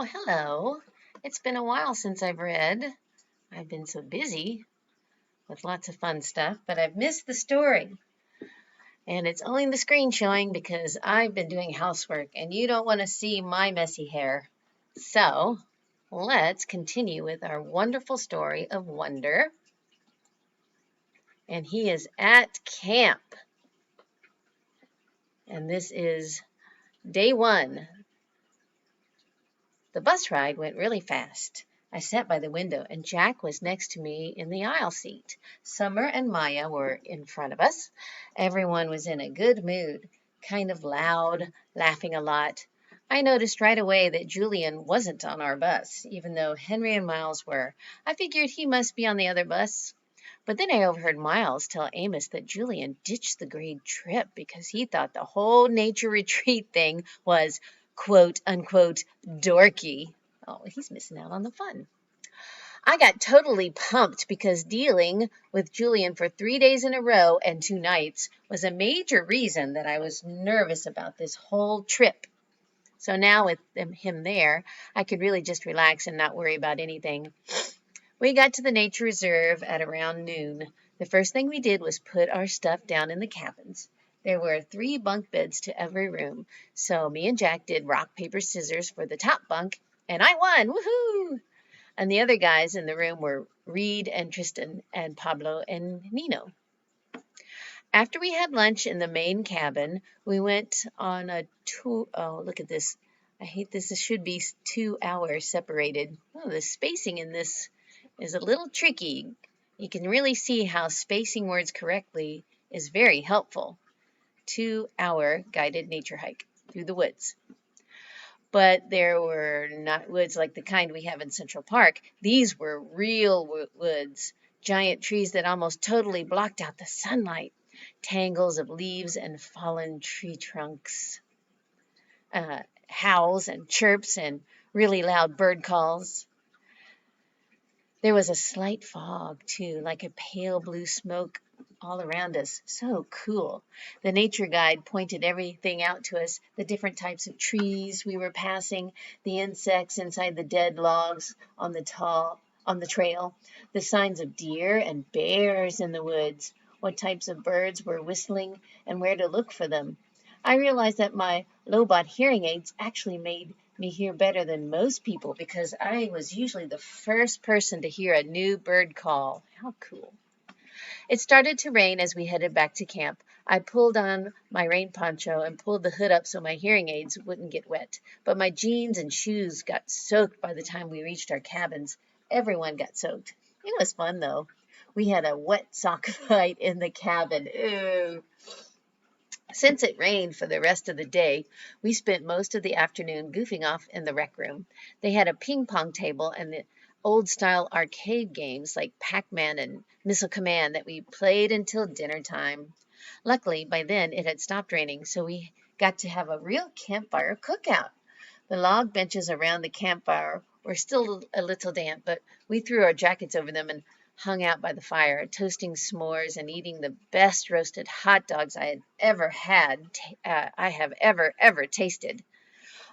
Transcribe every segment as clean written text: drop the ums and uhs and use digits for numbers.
Well, hello. It's been a while since I've read. I've been so busy with lots of fun stuff, but I've missed the story. And it's only the screen showing because I've been doing housework and you don't want to see my messy hair. So let's continue with our wonderful story of wonder. And he is at camp. And this is day one. The bus ride went really fast. I sat by the window, and Jack was next to me in the aisle seat. Summer and Maya were in front of us. Everyone was in a good mood, kind of loud, laughing a lot. I noticed right away that Julian wasn't on our bus, even though Henry and Miles were. I figured he must be on the other bus. But then I overheard Miles tell Amos that Julian ditched the grade trip because he thought the whole nature retreat thing was quote unquote dorky. Oh, he's missing out on the fun. I got totally pumped because dealing with Julian for 3 days in a row and 2 nights was a major reason that I was nervous about this whole trip. So now with him there, I could really just relax and not worry about anything. We got to the nature reserve at around noon. The first thing we did was put our stuff down in the cabins. There were 3 bunk beds to every room, so me and Jack did rock, paper, scissors for the top bunk, and I won! Woohoo! And the other guys in the room were Reed and Tristan and Pablo and Nino. After we had lunch in the main cabin, we went on a tour. Oh, look at this. I hate this. This should be 2 hours separated. Oh, the spacing in this is a little tricky. You can really see how spacing words correctly is very helpful. 2 hour guided nature hike through the woods. But there were not woods like the kind we have in Central Park. These were real woods, giant trees that almost totally blocked out the sunlight, tangles of leaves and fallen tree trunks, howls and chirps and really loud bird calls. There was a slight fog, too, like a pale blue smoke all around us. So cool. The nature guide pointed everything out to us, the different types of trees we were passing, the insects inside the dead logs on the trail, the signs of deer and bears in the woods, what types of birds were whistling, and where to look for them. I realized that my Lobot hearing aids actually made me hear better than most people because I was usually the first person to hear a new bird call. How cool. It started to rain as we headed back to camp. I pulled on my rain poncho and pulled the hood up so my hearing aids wouldn't get wet. But my jeans and shoes got soaked by the time we reached our cabins. Everyone got soaked. It was fun, though. We had a wet sock fight in the cabin. Ooh. Since it rained for the rest of the day, we spent most of the afternoon goofing off in the rec room. They had a ping pong table and the old style arcade games like Pac Man and Missile Command that we played until dinner time. Luckily, by then it had stopped raining, so we got to have a real campfire cookout. The log benches around the campfire were still a little damp, but we threw our jackets over them and hung out by the fire, toasting s'mores and eating the best roasted hot dogs I have ever tasted.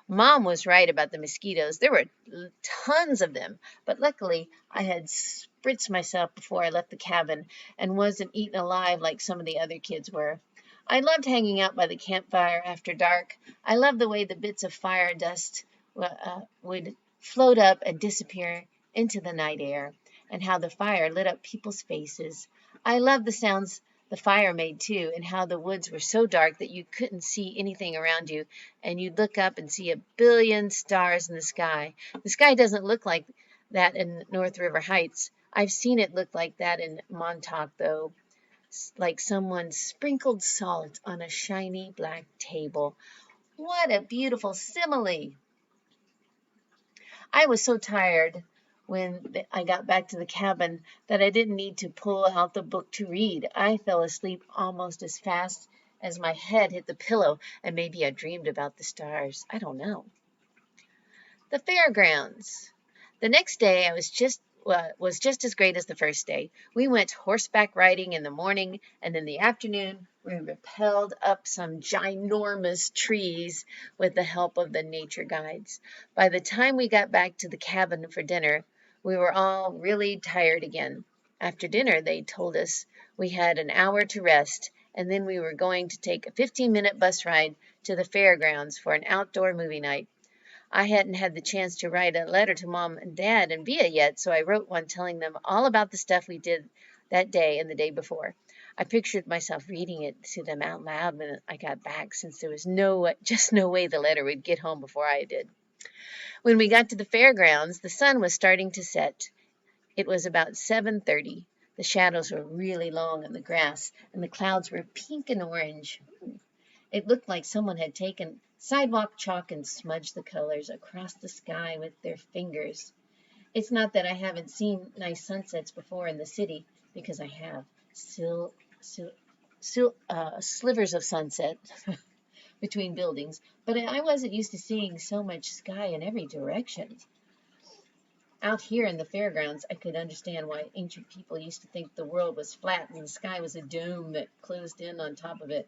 Mom was right about the mosquitoes. There were tons of them, but luckily I had spritzed myself before I left the cabin and wasn't eaten alive like some of the other kids were. I loved hanging out by the campfire after dark. I loved the way the bits of fire dust would float up and disappear into the night air, and how the fire lit up people's faces. I loved the sounds the fire made too, and how the woods were so dark that you couldn't see anything around you, and you'd look up and see a billion stars in the sky. The sky doesn't look like that in North River Heights. I've seen it look like that in Montauk, though, like someone sprinkled salt on a shiny black table. What a beautiful simile! I was so tired when I got back to the cabin that I didn't need to pull out the book to read. I fell asleep almost as fast as my head hit the pillow, and maybe I dreamed about the stars. I don't know. The fairgrounds. The next day I was just as great as the first day. We went horseback riding in the morning, and in the afternoon We rappelled up some ginormous trees with the help of the nature guides. By the time we got back to the cabin for dinner, we were all really tired again. After dinner, they told us we had an hour to rest, and then we were going to take a 15-minute bus ride to the fairgrounds for an outdoor movie night. I hadn't had the chance to write a letter to Mom and Dad and Via yet, so I wrote one telling them all about the stuff we did that day and the day before. I pictured myself reading it to them out loud when I got back, since there was just no way the letter would get home before I did. When we got to the fairgrounds, the sun was starting to set. It was about 7:30. The shadows were really long on the grass, and the clouds were pink and orange. It looked like someone had taken sidewalk chalk and smudged the colors across the sky with their fingers. It's not that I haven't seen nice sunsets before in the city, because I have. Slivers of sunset between buildings, but I wasn't used to seeing so much sky in every direction. Out here in the fairgrounds, I could understand why ancient people used to think the world was flat and the sky was a dome that closed in on top of it.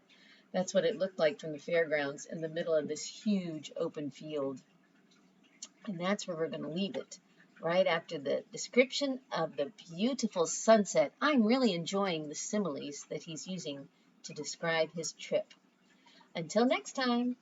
That's what it looked like from the fairgrounds in the middle of this huge open field. And that's where we're going to leave it, right after the description of the beautiful sunset. I'm really enjoying the similes that he's using to describe his trip. Until next time.